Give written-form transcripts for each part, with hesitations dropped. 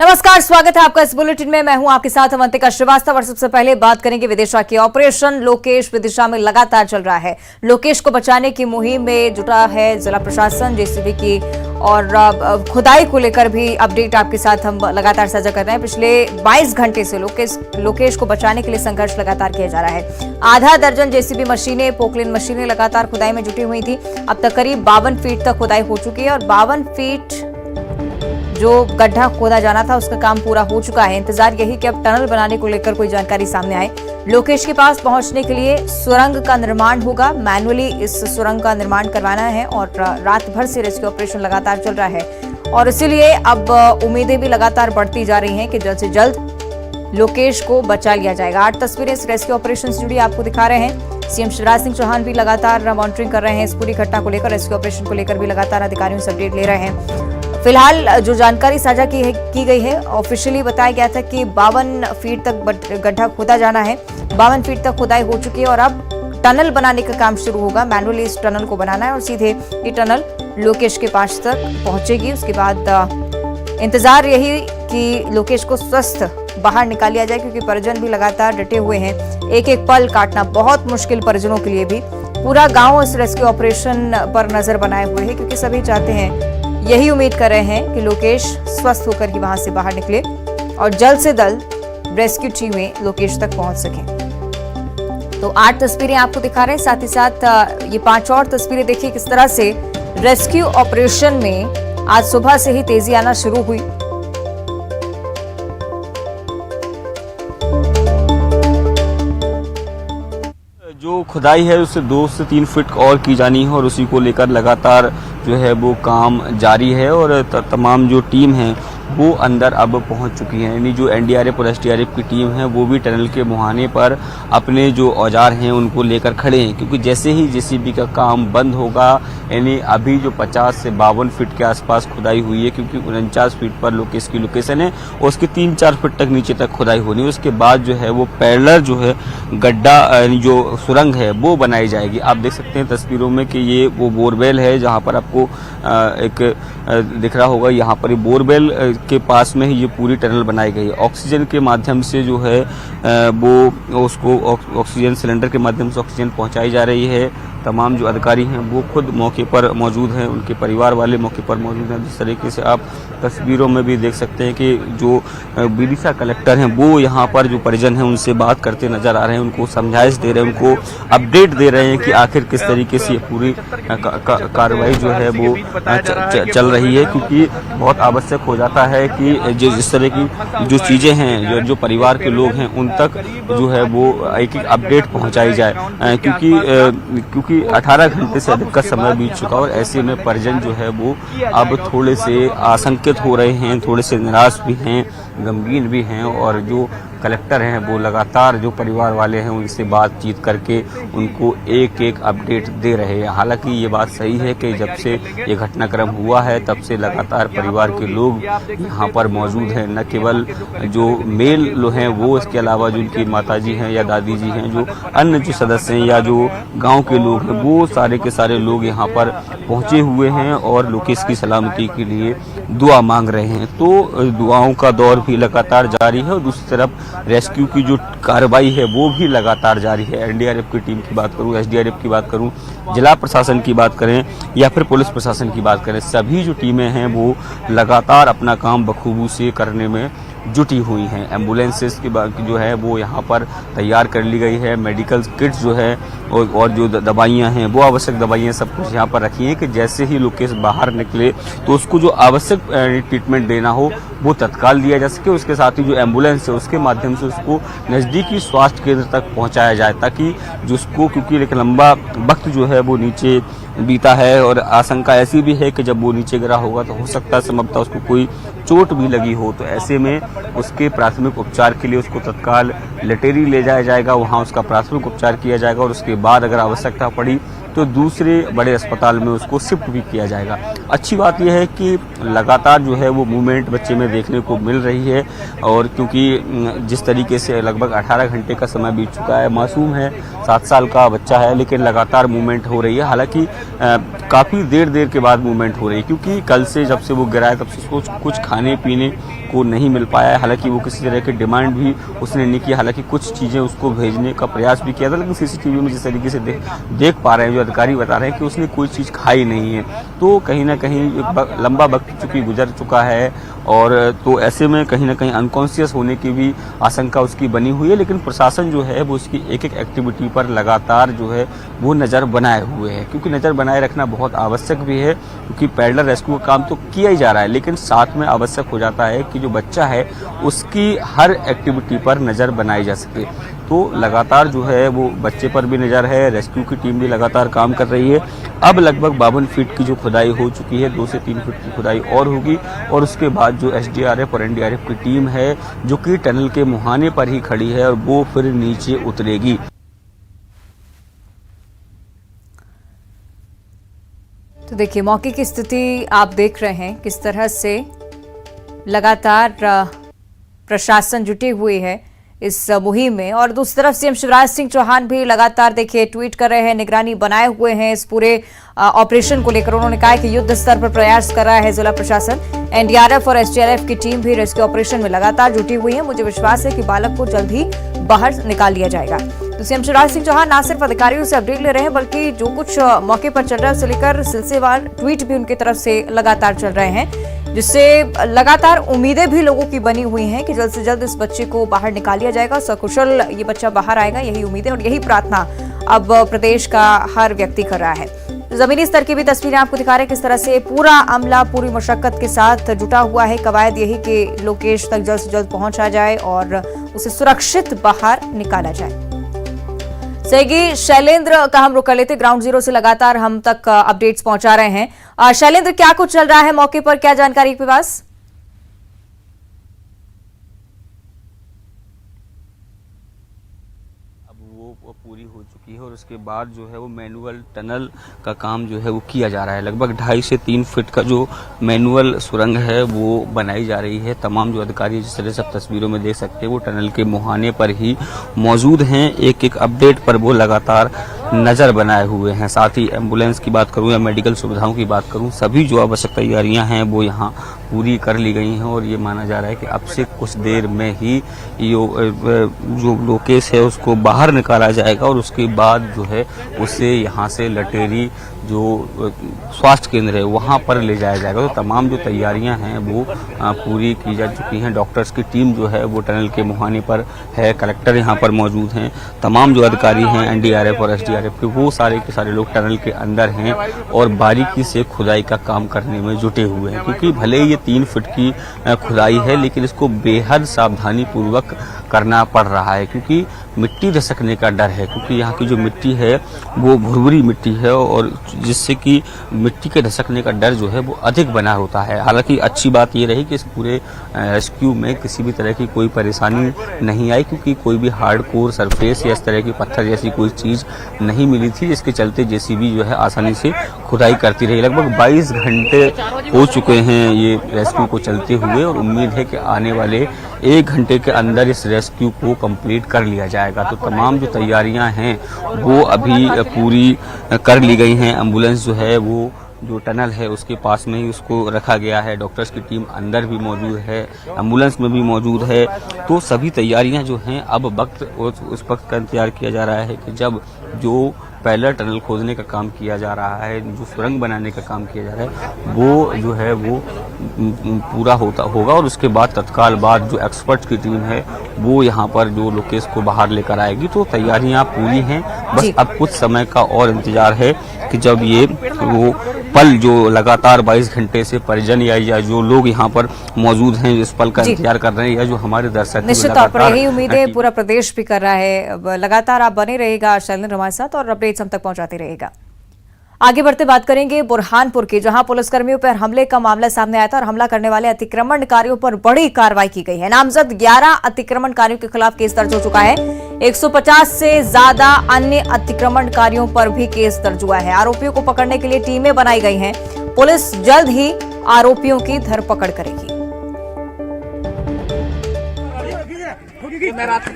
नमस्कार, स्वागत है आपका इस बुलेटिन में। मैं हूं आपके साथ अवंतिका श्रीवास्तव और सबसे पहले बात करेंगे विदिशा की। ऑपरेशन लोकेश विदिशा में लगातार चल रहा है। लोकेश को बचाने की मुहिम में जुटा है जिला प्रशासन, जेसीबी की और खुदाई को लेकर भी अपडेट आपके साथ हम लगातार साझा कर रहे हैं। पिछले 22 घंटे से लोकेश को बचाने के लिए संघर्ष लगातार किया जा रहा है। आधा दर्जन जेसीबी मशीनें, पोकलेन मशीनें लगातार खुदाई में जुटी हुई थी। अब तक करीब 52 फीट तक खुदाई हो चुकी है और 52 फीट जो गड्ढा खोदा जाना था उसका काम पूरा हो चुका है। इंतजार यही कि अब टनल बनाने को लेकर कोई जानकारी सामने आए। लोकेश के पास पहुंचने के लिए सुरंग का निर्माण होगा। मैनुअली इस सुरंग का निर्माण करवाना है और रात भर से रेस्क्यू ऑपरेशन लगातार चल रहा है और इसीलिए अब उम्मीदें भी लगातार बढ़ती जा रही हैं कि जल्द से जल्द लोकेश को बचा लिया जाएगा। 8 तस्वीरें इस रेस्क्यू ऑपरेशन से जुड़ी आपको दिखा रहे हैं। सीएम शिवराज सिंह चौहान भी लगातार मॉनिटरिंग कर रहे हैं इस पूरी घटना को लेकर। रेस्क्यू ऑपरेशन को लेकर भी लगातार अधिकारियों से अपडेट ले रहे हैं। फिलहाल जो जानकारी साझा की गई है, ऑफिशियली बताया गया था कि 52 फीट तक गड्ढा खोदा जाना है। 52 फीट तक खुदाई हो चुकी है और अब टनल बनाने का काम शुरू होगा। मैनुअली इस टनल को बनाना है और सीधे ये टनल लोकेश के पास तक पहुंचेगी। उसके बाद इंतजार यही कि लोकेश को स्वस्थ बाहर निकाल लिया जाए, क्योंकि परिजन भी लगातार डटे हुए हैं। एक एक पल काटना बहुत मुश्किल परिजनों के लिए भी। पूरा गांव इस रेस्क्यू ऑपरेशन पर नजर बनाए हुए है, क्योंकि सभी चाहते हैं, यही उम्मीद कर रहे हैं कि लोकेश स्वस्थ होकर ही वहां से बाहर निकले और जल्द से जल्द रेस्क्यू टीमें लोकेश तक पहुंच सकें। तो 8 तस्वीरें आपको दिखा रहे हैं, साथ ही साथ ये 5 और तस्वीरें देखिए किस तरह से रेस्क्यू ऑपरेशन में आज सुबह से ही तेजी आना शुरू हुई। जो खुदाई है उससे 2 से 3 फीट और की जानी है और उसी को लेकर लगातार जो है वो काम जारी है और तमाम जो टीम है वो अंदर अब पहुंच चुकी है। यानी जो एनडीआरएफ और एसडीआरएफ की टीम है वो भी टनल के मुहाने पर अपने जो औजार हैं उनको लेकर खड़े हैं, क्योंकि जैसे ही जेसीबी का काम बंद होगा, यानी अभी जो 50 से 52 फीट के आसपास खुदाई हुई है, क्योंकि 49 फीट पर लोकेश की लोकेशन है और उसके 3-4 फीट तक नीचे तक खुदाई होनी है। उसके बाद जो है वो पैरेलल जो है गड्ढा जो सुरंग है वो बनाई जाएगी। आप देख सकते हैं तस्वीरों में कि ये वो बोरवेल है जहाँ पर आपको एक दिख रहा होगा। यहाँ पर बोरवेल के पास में ही ये पूरी टनल बनाई गई है। ऑक्सीजन के माध्यम से जो है वो उसको ऑक्सीजन सिलेंडर के माध्यम से ऑक्सीजन पहुंचाई जा रही है। तमाम जो अधिकारी हैं वो खुद मौके पर मौजूद हैं, उनके परिवार वाले मौके पर मौजूद हैं। जिस तरीके से आप तस्वीरों में भी देख सकते हैं कि जो विदिशा कलेक्टर हैं वो यहाँ पर जो परिजन हैं उनसे बात करते नजर आ रहे हैं, उनको समझाइश दे रहे हैं, उनको अपडेट दे रहे हैं कि आखिर किस तरीके से ये पूरी कार्रवाई जो है वो चल रही है, क्योंकि बहुत आवश्यक हो जाता है कि जिस तरह की जो चीज़ें हैं जो परिवार के लोग हैं उन तक जो है वो एक अपडेट पहुँचाई जाए, क्योंकि 18 घंटे से अधिक का समय बीत चुका और ऐसे में परिजन जो है वो अब थोड़े से आशंकित हो रहे हैं, थोड़े से निराश भी हैं, गमगीन भी हैं और जो कलेक्टर हैं वो लगातार जो परिवार वाले हैं उनसे बातचीत करके उनको एक एक अपडेट दे रहे हैं। हालांकि ये बात सही है कि जब से ये घटनाक्रम हुआ है तब से लगातार परिवार के लोग यहाँ पर मौजूद हैं। न केवल जो मेल लोग हैं वो, इसके अलावा जो उनकी माताजी हैं या दादी जी हैं, जो अन्य जो सदस्य हैं या जो गाँव के लोग हैं, वो सारे के सारे लोग यहाँ पर पहुँचे हुए हैं और लोकेश की सलामती के लिए दुआ मांग रहे हैं। तो दुआओं का दौर भी लगातार जारी है और दूसरी तरफ रेस्क्यू की जो कार्रवाई है वो भी लगातार जारी है। एनडीआरएफ की टीम की बात करूं, एसडीआरएफ की बात करूं, जिला प्रशासन की बात करें या फिर पुलिस प्रशासन की बात करें, सभी जो टीमें हैं वो लगातार अपना काम बखूबी से करने में जुटी हुई हैं। एम्बुलेंसेस की बात जो है वो यहाँ पर तैयार कर ली गई है। मेडिकल किट्स जो है और जो दवाइयाँ हैं वो आवश्यक दवाइयाँ सब कुछ यहाँ पर रखी हैं कि जैसे ही लोकेश बाहर निकले तो उसको जो आवश्यक ट्रीटमेंट देना हो वो तत्काल दिया जा सके। उसके साथ ही जो एम्बुलेंस है उसके माध्यम से उसको नज़दीकी स्वास्थ्य केंद्र तक पहुँचाया जाए, ताकि जिसको, क्योंकि एक लंबा वक्त जो है वो नीचे बीता है और आशंका ऐसी भी है कि जब वो नीचे गिरा होगा तो हो सकता है संभवतः उसको कोई चोट भी लगी हो। तो ऐसे में उसके प्राथमिक उपचार के लिए उसको तत्काल लटेरी ले जाया जाएगा, वहाँ उसका प्राथमिक उपचार किया जाएगा और उसके बाद अगर आवश्यकता पड़ी तो दूसरे बड़े अस्पताल में उसको शिफ्ट भी किया जाएगा। अच्छी बात यह है कि लगातार जो है वो मूवमेंट बच्चे में देखने को मिल रही है, और क्योंकि जिस तरीके से लगभग 18 घंटे का समय बीत चुका है, मासूम है, 7 साल का बच्चा है, लेकिन लगातार मूवमेंट हो रही है। हालांकि काफ़ी देर के बाद मूवमेंट हो रही है, क्योंकि कल से जब से वो गिरा है तब से उसको कुछ खाने पीने को नहीं मिल पाया है। हालांकि वो किसी तरह की डिमांड भी उसने नहीं की, हालांकि कुछ चीज़ें उसको भेजने का प्रयास भी किया था, लेकिन सीसीटीवी में जिस तरीके से देख पा रहे हैं, जो अधिकारी बता रहे हैं कि उसने कोई चीज़ खाई नहीं है, तो कहीं ना कहीं लंबा वक्त चूँकि गुजर चुका है, और तो ऐसे में कहीं ना कहीं अनकॉन्शियस होने की भी आशंका उसकी बनी हुई है। लेकिन प्रशासन जो है वो उसकी एक एक एक्टिविटी पर लगातार जो है वो नज़र बनाए हुए है, क्योंकि नज़र बनाए रखना बहुत आवश्यक भी है, क्योंकि पैडलर रेस्क्यू का काम तो किया ही जा रहा है, लेकिन साथ में आवश्यक हो जाता है कि जो बच्चा है उसकी हर एक्टिविटी पर नज़र बनाई जा सके। तो लगातार जो है वो बच्चे पर भी नज़र है, रेस्क्यू की टीम भी लगातार काम कर रही है। अब लगभग 52 फीट की जो खुदाई हो चुकी है, 2 से 3 फीट की खुदाई और होगी, और उसके बाद जो एसडीआरएफ और एनडीआरएफ की टीम है जो कि टनल के मुहाने पर ही खड़ी है, और वो फिर नीचे उतरेगी। तो देखिए मौके की स्थिति आप देख रहे हैं, किस तरह से लगातार प्रशासन जुटी हुई है इस मुहिम में। और दूसरी तरफ सीएम शिवराज सिंह चौहान भी लगातार देखिए ट्वीट कर रहे हैं, निगरानी बनाए हुए हैं इस पूरे ऑपरेशन को लेकर। उन्होंने कहा कि युद्ध स्तर पर प्रयास कर रहा है जिला प्रशासन। एनडीआरएफ और एसडीआरएफ की टीम भी रेस्क्यू ऑपरेशन में लगातार जुटी हुई है। मुझे विश्वास है कि बालक को जल्द ही बाहर निकाल लिया जाएगा। तो सीएम शिवराज सिंह चौहान न सिर्फ अधिकारियों से अपडेट ले रहे हैं, बल्कि जो कुछ मौके पर चल रहा है उसे लेकर सिलसिलेवार ट्वीट भी उनकी तरफ से लगातार चल रहे हैं, जिससे लगातार उम्मीदें भी लोगों की बनी हुई हैं कि जल्द से जल्द इस बच्चे को बाहर निकाल लिया जाएगा, सकुशल ये बच्चा बाहर आएगा। यही उम्मीदें और यही प्रार्थना अब प्रदेश का हर व्यक्ति कर रहा है। जमीनी स्तर की भी तस्वीरें आपको दिखा रहे हैं, किस तरह से पूरा अमला पूरी मशक्कत के साथ जुटा हुआ है। कवायद यही कि लोकेश तक जल्द से जल्द पहुंचा जाए और उसे सुरक्षित बाहर निकाला जाए। सहयोगी शैलेंद्र का हम रुख कर लेते, ग्राउंड जीरो से लगातार हम तक अपडेट्स पहुंचा रहे हैं। शैलेंद्र, क्या कुछ चल रहा है मौके पर, क्या जानकारी आपके पास? वो पूरी हो चुकी है, और उसके बाद जो है वो मैनुअल टनल का काम जो है वो किया जा रहा है। लगभग 2.5 से 3 फीट का जो मैनुअल सुरंग है वो बनाई जा रही है। तमाम जो अधिकारी जिस तरह से आप तस्वीरों में देख सकते हैं वो टनल के मुहाने पर ही मौजूद हैं, एक एक अपडेट पर वो लगातार नज़र बनाए हुए हैं। साथ ही एम्बुलेंस की बात करूं या मेडिकल सुविधाओं की बात करूं, सभी जो आवश्यक तैयारियां हैं वो यहाँ पूरी कर ली गई हैं, और ये माना जा रहा है कि अब से कुछ देर में ही जो लोकेश है उसको बाहर निकाला जाएगा, और उसके बाद जो है उसे यहाँ से लटेरी जो स्वास्थ्य केंद्र है वहाँ पर ले जाया जाएगा। तो तमाम जो तैयारियां हैं वो पूरी की जा चुकी हैं। डॉक्टर्स की टीम जो है वो टनल के मुहाने पर है, कलेक्टर यहाँ पर मौजूद हैं, तमाम जो अधिकारी हैं एनडीआरएफ और एसडीआरएफ के, वो सारे के सारे लोग टनल के अंदर हैं और बारीकी से खुदाई का काम करने में जुटे हुए हैं। क्योंकि भले ही ये 3 फीट की खुदाई है, लेकिन इसको बेहद सावधानी पूर्वक करना पड़ रहा है, क्योंकि मिट्टी धसकने का डर है, क्योंकि यहाँ की जो मिट्टी है वो भुरभुरी मिट्टी है, और जिससे कि मिट्टी के धसकने का डर जो है वो अधिक बना होता है। हालांकि अच्छी बात ये रही कि इस पूरे रेस्क्यू में किसी भी तरह की कोई परेशानी नहीं आई, क्योंकि कोई भी हार्डकोर सरफेस या इस तरह की पत्थर जैसी कोई चीज़ नहीं मिली थी, जिसके चलते जेसीबी जो है आसानी से खुदाई करती रही। लगभग 22 घंटे हो चुके हैं ये रेस्क्यू को चलते हुए, और उम्मीद है कि आने वाले 1 घंटे के अंदर इस रेस्क्यू को कंप्लीट कर लिया जाएगा। तो तमाम जो तैयारियां हैं वो अभी पूरी कर ली गई हैं। एम्बुलेंस जो है वो जो टनल है उसके पास में ही उसको रखा गया है, डॉक्टर्स की टीम अंदर भी मौजूद है, एम्बुलेंस में भी मौजूद है। तो सभी तैयारियां जो हैं अब वक्त उस वक्त का इंतजार किया जा रहा है कि जब जो पहला टनल खोदने का काम किया जा रहा है, जो सुरंग बनाने का काम किया जा रहा है, वो जो है वो पूरा होगा, और उसके बाद तत्काल बाद जो एक्सपर्ट की टीम है वो यहाँ पर जो लोकेश को बाहर लेकर आएगी। तो तैयारियां पूरी हैं, बस अब कुछ समय का और इंतजार है कि जब ये वो पल जो लगातार 22 घंटे से परिजन या जो लोग यहाँ पर मौजूद हैं इस पल का इंतजार कर रहे हैं, या जो हमारे दर्शक निश्चित तौर पर यही उम्मीदें पूरा प्रदेश भी कर रहा है। लगातार आप बने रहेगा शैलेंद्र हमारे साथ और अपडेट्स हम तक पहुंचाते रहेगा। आगे बढ़ते बात करेंगे बुरहानपुर की, जहां पुलिसकर्मियों पर हमले का मामला सामने आया था और हमला करने वाले अतिक्रमणकारियों पर बड़ी कार्रवाई की गई है। नामजद 11 अतिक्रमणकारियों के खिलाफ केस दर्ज हो चुका है। 150 से ज्यादा अन्य अतिक्रमणकारियों पर भी केस दर्ज हुआ है। आरोपियों को पकड़ने के लिए टीमें बनाई गई हैं। पुलिस जल्द ही आरोपियों की धरपकड़ करेगी।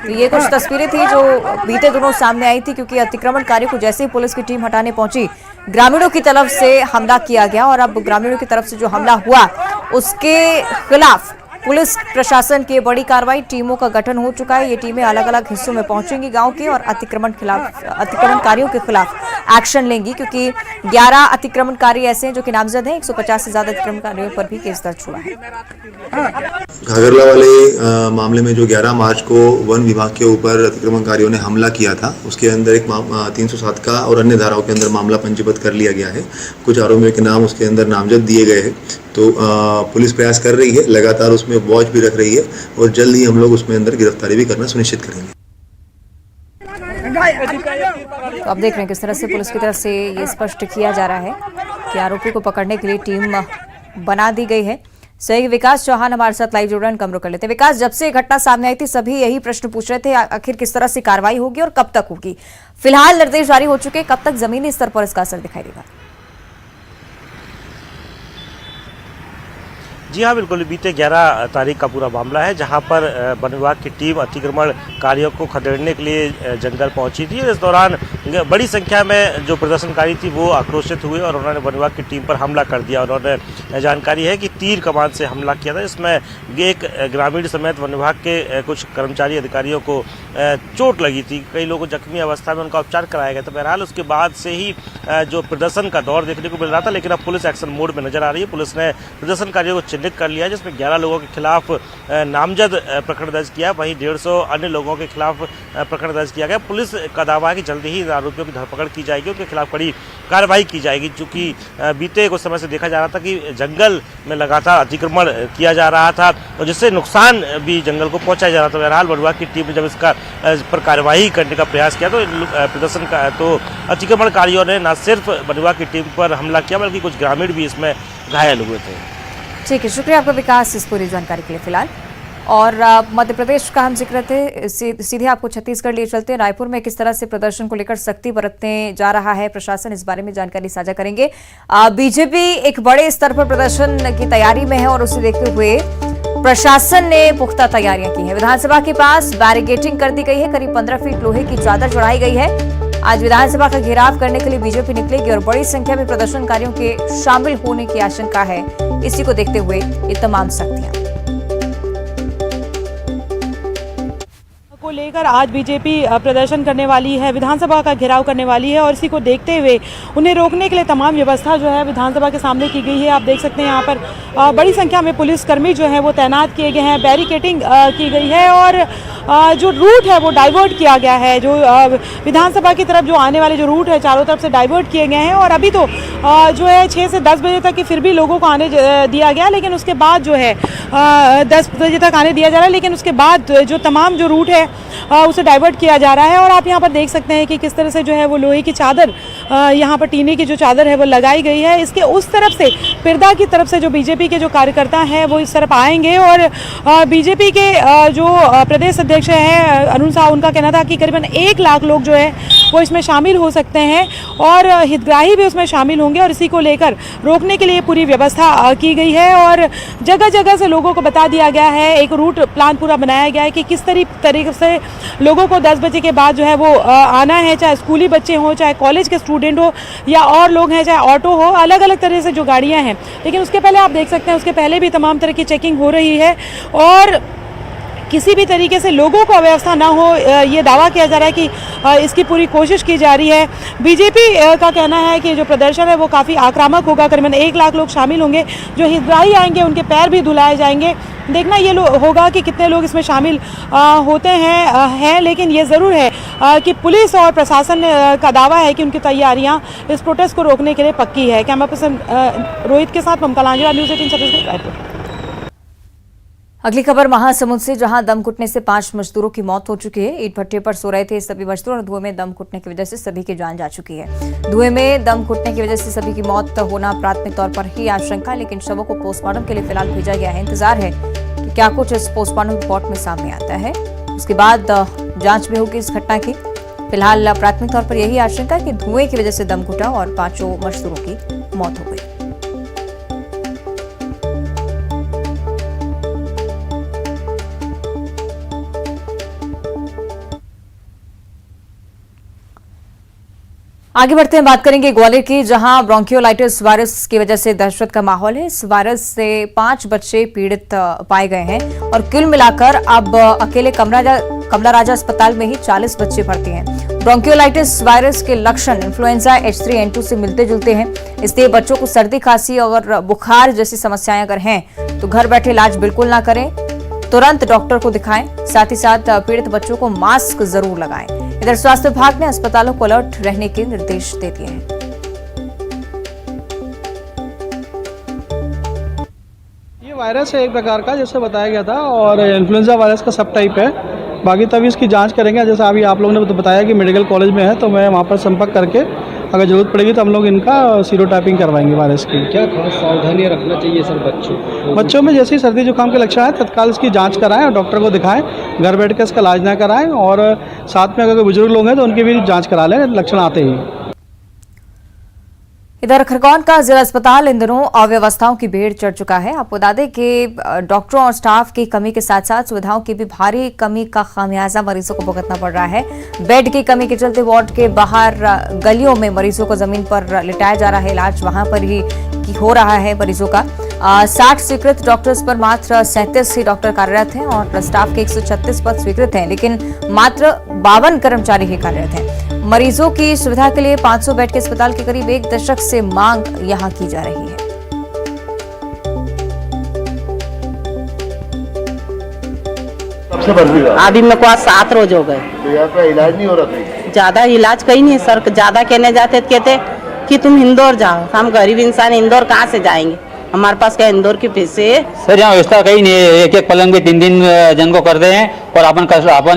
तो ये कुछ तस्वीरें थी जो बीते दिनों सामने आई थी, क्योंकि अतिक्रमणकारियों को जैसे ही पुलिस की टीम हटाने पहुंची, ग्रामीणों की तरफ से हमला किया गया और अब ग्रामीणों की तरफ से जो हमला हुआ उसके खिलाफ पुलिस प्रशासन की बड़ी कार्रवाई, टीमों का गठन हो चुका है। ये टीमें अलग अलग हिस्सों में पहुंचेंगी गांव के और अतिक्रमणकारियों के खिलाफ एक्शन लेंगी, क्योंकि 11 अतिक्रमणकारी ऐसे हैं जो कि नामजद हैं। 150 से ज्यादा अतिक्रमणकारियों पर भी केस दर्ज हुआ है। घाघरला वाले मामले में जो 11 मार्च को वन विभाग के ऊपर अतिक्रमणकारियों ने हमला किया था, उसके अंदर एक 307 का और अन्य धाराओं के अंदर मामला पंजीबद्ध कर लिया गया है। कुछ आरोपियों के नाम उसके अंदर नामजद दिए गए हैं। तो पुलिस प्रयास कर रही है, लगातार उसमें वॉच भी रख रही है और जल्द ही हम लोग उसमें अंदर गिरफ्तारी भी करना सुनिश्चित करेंगे। तो आप देख रहे हैं किस तरह से पुलिस की तरफ से ये स्पष्ट किया जा रहा है कि आरोपी को पकड़ने के लिए टीम बना दी गई है। सहयोगी विकास चौहान हमारे साथ लाइव जुड़ रहे हैं, कमरों कर लेते हैं। विकास, जब से घटना सामने आई थी सभी यही प्रश्न पूछ रहे थे, आखिर किस तरह से कार्रवाई होगी और कब तक होगी। फिलहाल निर्देश जारी हो चुके, कब तक जमीनी स्तर पर इसका असर दिखाई देगा? जी हाँ, बिल्कुल। बीते 11 तारीख का पूरा मामला है, जहां पर वन विभाग की टीम अतिक्रमणकारियों को खदेड़ने के लिए जंगल पहुंची थी। इस दौरान बड़ी संख्या में जो प्रदर्शनकारी थी वो आक्रोशित हुए और उन्होंने वन विभाग की टीम पर हमला कर दिया। उन्होंने जानकारी है कि तीर कमान से हमला किया था, इसमें एक ग्रामीण समेत वन विभाग के कुछ कर्मचारी अधिकारियों को चोट लगी थी। कई लोगों को जख्मी अवस्था में उनका उपचार कराया गया था। बहरहाल उसके बाद से ही जो प्रदर्शन का दौर देखने को मिल रहा था, लेकिन अब पुलिस एक्शन मोड में नजर आ रही है। पुलिस ने प्रदर्शनकारियों को चिन्हित कर लिया, जिसमें 11 लोगों के खिलाफ नामजद प्रकरण दर्ज किया, वहीं 150 अन्य लोगों के खिलाफ प्रकरण दर्ज किया गया। पुलिस का दावा है कि जल्द ही आरोपियों की धरपकड़ की जाएगी, उनके खिलाफ कड़ी कार्रवाई की जाएगी। चूंकि बीते कुछ समय से देखा जा रहा था कि जंगल में लगातार अतिक्रमण किया जा रहा था और जिससे नुकसान भी जंगल को पहुंचाया जा रहा था। बहरहाल वन विभाग की टीम ने जब इसका पर कार्रवाई करने का प्रयास किया तो अतिक्रमणकारियों ने न सिर्फ वन विभाग की टीम पर हमला किया, बल्कि कुछ ग्रामीण भी इसमें घायल हुए थे। ठीक है, शुक्रिया आपका विकास इस पूरी जानकारी के लिए। फिलहाल और मध्य प्रदेश का हम जिक्र थे, सीधे आपको छत्तीसगढ़ लिए चलते हैं। रायपुर में किस तरह से प्रदर्शन को लेकर सख्ती बरतने जा रहा है प्रशासन, इस बारे में जानकारी साझा करेंगे। बीजेपी एक बड़े स्तर पर प्रदर्शन की तैयारी में है और उसे देखते हुए प्रशासन ने पुख्ता तैयारियां की है। विधानसभा के पास बैरिकेडिंग कर दी गई है, करीब 15 फीट लोहे की चादर चढ़ाई गई है। आज विधानसभा का घेराव करने के लिए बीजेपी निकलेगी और बड़ी संख्या में प्रदर्शनकारियों के शामिल होने की आशंका है। इसी को देखते हुए ये तमाम सख्तियां को लेकर आज बीजेपी प्रदर्शन करने वाली है, विधानसभा का घेराव करने वाली है और इसी को देखते हुए उन्हें रोकने के लिए तमाम व्यवस्था जो है विधानसभा के सामने की गई है। आप देख सकते हैं यहाँ पर बड़ी संख्या में पुलिसकर्मी जो है वो तैनात किए गए हैं, बैरिकेडिंग की गई है और जो रूट है वो डाइवर्ट किया गया है। जो विधानसभा की तरफ जो आने वाले जो रूट है चारों तरफ से डाइवर्ट किए गए हैं और अभी तो जो है 6 से 10 बजे तक की फिर भी लोगों को आने दिया गया, लेकिन उसके बाद जो है 10 बजे तक आने दिया जा रहा है, लेकिन उसके बाद जो तमाम जो रूट है उसे डाइवर्ट किया जा रहा है। और आप यहाँ पर देख सकते हैं कि किस तरह से जो है वो लोहे की चादर, यहाँ पर टीने की जो चादर है वो लगाई गई है। इसके उस तरफ से पिरदा की तरफ से जो बीजेपी के जो कार्यकर्ता हैं वो इस तरफ आएंगे और बीजेपी के जो प्रदेश अध्यक्ष है अरुण साहु, उनका कहना था कि करीबन 1 लाख लोग जो है वो इसमें शामिल हो सकते हैं और हितग्राही भी उसमें शामिल होंगे और इसी को लेकर रोकने के लिए पूरी व्यवस्था की गई है और जगह जगह से लोगों को बता दिया गया है, एक रूट प्लान पूरा बनाया गया है कि किस तरीके से लोगों को 10 बजे के बाद जो है वो आना है, चाहे स्कूली बच्चे हों, चाहे कॉलेज के स्टूडेंट हो या और लोग हैं, चाहे ऑटो हो, अलग अलग तरह से जो गाड़ियां हैं। लेकिन उसके पहले आप देख सकते हैं उसके पहले भी तमाम तरह की चेकिंग हो रही है और किसी भी तरीके से लोगों को अव्यवस्था ना हो, ये दावा किया जा रहा है कि इसकी पूरी कोशिश की जा रही है। बीजेपी का कहना है कि जो प्रदर्शन है वो काफ़ी आक्रामक होगा, करीबन 1 लाख लोग शामिल होंगे। जो हितग्राही आएंगे उनके पैर भी धुलाए जाएंगे। देखना ये होगा कि कितने लोग इसमें शामिल होते हैं, लेकिन ये ज़रूर है कि पुलिस और प्रशासन का दावा है कि उनकी तैयारियां इस प्रोटेस्ट को रोकने के लिए पक्की है। कैमरा पर्सन रोहित के साथ ममता लांजरा, न्यूज़ 18 छत्तीसगढ़, रायपुर। अगली खबर महासमुंद से, जहां दम घुटने से 5 मजदूरों की मौत हो चुकी है। ईंट भट्टे पर सो रहे थे सभी मजदूर और धुएं में दम घुटने की वजह से सभी की जान जा चुकी है। धुएं में दम घुटने की वजह से सभी की मौत होना प्राथमिक तौर पर ही आशंका, लेकिन शवों को पोस्टमार्टम के लिए फिलहाल भेजा गया है। इंतजार है कि क्या कुछ इस पोस्टमार्टम रिपोर्ट में सामने आता है, उसके बाद जांच भी होगी इस घटना की। फिलहाल प्राथमिक तौर पर यही आशंका कि धुएं की वजह से दम घुटा और 5 मजदूरों की मौत हो गई। आगे बढ़ते हैं, बात करेंगे ग्वालियर की, जहां ब्रोंकियोलाइटिस वायरस की वजह से दहशत का माहौल है। इस वायरस से 5 बच्चे पीड़ित पाए गए हैं और कुल मिलाकर अब अकेले कमला राजा अस्पताल में ही 40 बच्चे भर्ती हैं। ब्रोंकियोलाइटिस वायरस के लक्षण इन्फ्लुएंजा H3N2 से मिलते जुलते हैं, इसलिए बच्चों को सर्दी, खांसी और बुखार जैसी समस्याएं अगर हैं तो घर बैठे इलाज बिल्कुल ना करें, तुरंत डॉक्टर को दिखाएं। साथ ही साथ पीड़ित बच्चों को मास्क जरूर लगाएं। इधर स्वास्थ्य विभाग ने अस्पतालों को अलर्ट रहने के निर्देश दे दिए हैं। ये वायरस है एक प्रकार का, जैसे बताया गया था, और इन्फ्लुएंजा वायरस का सब टाइप है। बाकी तभी इसकी जांच करेंगे। जैसे अभी आप लोगों ने तो बताया कि मेडिकल कॉलेज में है, तो मैं वहाँ पर संपर्क करके अगर जरूरत पड़ेगी तो हम लोग इनका सीरोटाइपिंग करवाएंगे वायरस की। क्या खास सावधानियां रखना चाहिए सर बच्चों में जैसे ही सर्दी जुकाम के लक्षण आए तत्काल इसकी जांच कराएं और डॉक्टर को दिखाएं। घर बैठ कर इसका इलाज ना कराएं, और साथ में अगर कोई बुजुर्ग लोग हैं तो उनकी भी जांच करा लें लक्षण आते ही। इधर खरगोन का जिला अस्पताल इन दिनों अव्यवस्थाओं की भीड़ चढ़ चुका है। आपको बता दें कि डॉक्टरों और स्टाफ की कमी के साथ साथ सुविधाओं की भी भारी कमी का खामियाजा मरीजों को भुगतना पड़ रहा है। बेड की कमी के चलते वार्ड के बाहर गलियों में मरीजों को जमीन पर लिटाया जा रहा है, इलाज वहां पर ही हो रहा है मरीजों का। 60 स्वीकृत डॉक्टर्स पर मात्र 37 ही डॉक्टर कार्यरत हैं और स्टाफ के 136 पद स्वीकृत हैं, लेकिन मात्र 52 कर्मचारी ही कार्यरत हैं। मरीजों की सुविधा के लिए 500 बेड के अस्पताल की करीब 1 दशक से मांग यहां की जा रही है। अभी मेरे को आज 7 रोज हो गए, तो यहाँ का इलाज नहीं हो रहा था। ज्यादा इलाज कहीं नहीं सर, ज्यादा कहने जाते तो कहते कि तुम इंदौर जाओ। हम गरीब इंसान इंदौर कहाँ से जाएंगे, हमारे पास क्या इंदौर के पैसे है? सर यहाँ व्यवस्था कहीं नहीं है। एक पलंग पे 3 जन को करते हैं और अपन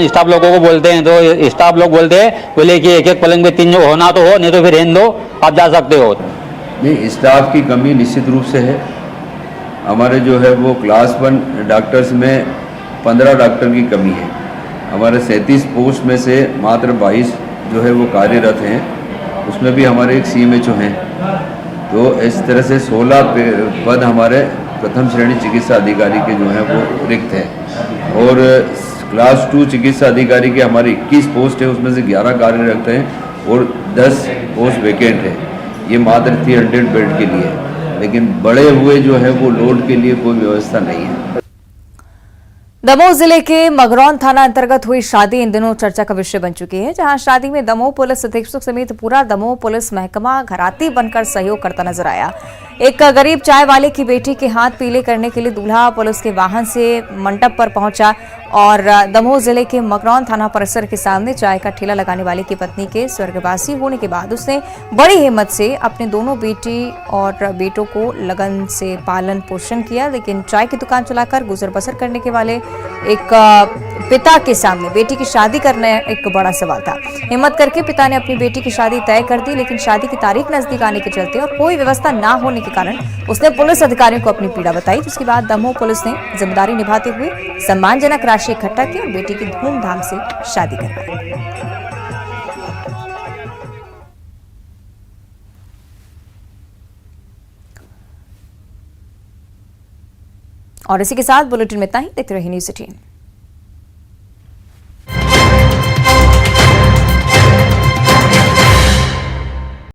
स्टाफ लोगों को बोलते हैं, तो स्टाफ लोग बोलते हैं बोले कि एक पलंग पे 3 होना तो हो, नहीं तो फिर रहने दो, आप जा सकते हो। नहीं, स्टाफ की कमी निश्चित रूप से है। हमारे जो है वो क्लास 1 डॉक्टर्स में 15 डॉक्टर की कमी है। हमारे 37 पोस्ट में से मात्र 22 जो है वो कार्यरत हैं, उसमें भी हमारे एक CMHO हैं। तो इस तरह से 16 पद हमारे प्रथम श्रेणी चिकित्सा अधिकारी के जो हैं वो रिक्त हैं, और क्लास 2 चिकित्सा अधिकारी के हमारे 21 पोस्ट है, उसमें से 11 कार्यरत हैं और 10 पोस्ट वैकेंट है। ये मात्र 300 बेड के लिए, लेकिन बड़े हुए जो है वो लोड के लिए कोई व्यवस्था नहीं है। दमोह जिले के मगरौन थाना अंतर्गत हुई शादी इन दिनों चर्चा का विषय बन चुकी है, जहां शादी में दमोह पुलिस अधीक्षक समेत पूरा दमोह पुलिस महकमा घराती बनकर सहयोग करता नजर आया। एक गरीब चाय वाले की बेटी के हाथ पीले करने के लिए दूल्हा पुलिस के वाहन से मंडप पर पहुंचा और दमोह जिले के मगरौन थाना परिसर के सामने चाय का ठेला लगाने वाले की पत्नी के स्वर्गवासी होने के बाद उसने बड़ी हिम्मत से अपने दोनों बेटी और बेटों को लगन से पालन पोषण किया। लेकिन चाय की दुकान चलाकर गुजर बसर करने के वाले एक पिता के सामने बेटी की शादी करना एक बड़ा सवाल था। हिम्मत करके पिता ने अपनी बेटी की शादी तय कर दी, लेकिन शादी की तारीख नजदीक आने के चलते और कोई व्यवस्था ना होने के कारण उसने पुलिस अधिकारियों को अपनी पीड़ा बताई, जिसके बाद दमोह पुलिस ने जिम्मेदारी निभाते हुए सम्मानजनक राशि इकट्ठा की और बेटी की धूमधाम से शादी करवाई। और इसी के साथ बुलेटिन में इतना ही। देखते रहिए न्यूज़ 18।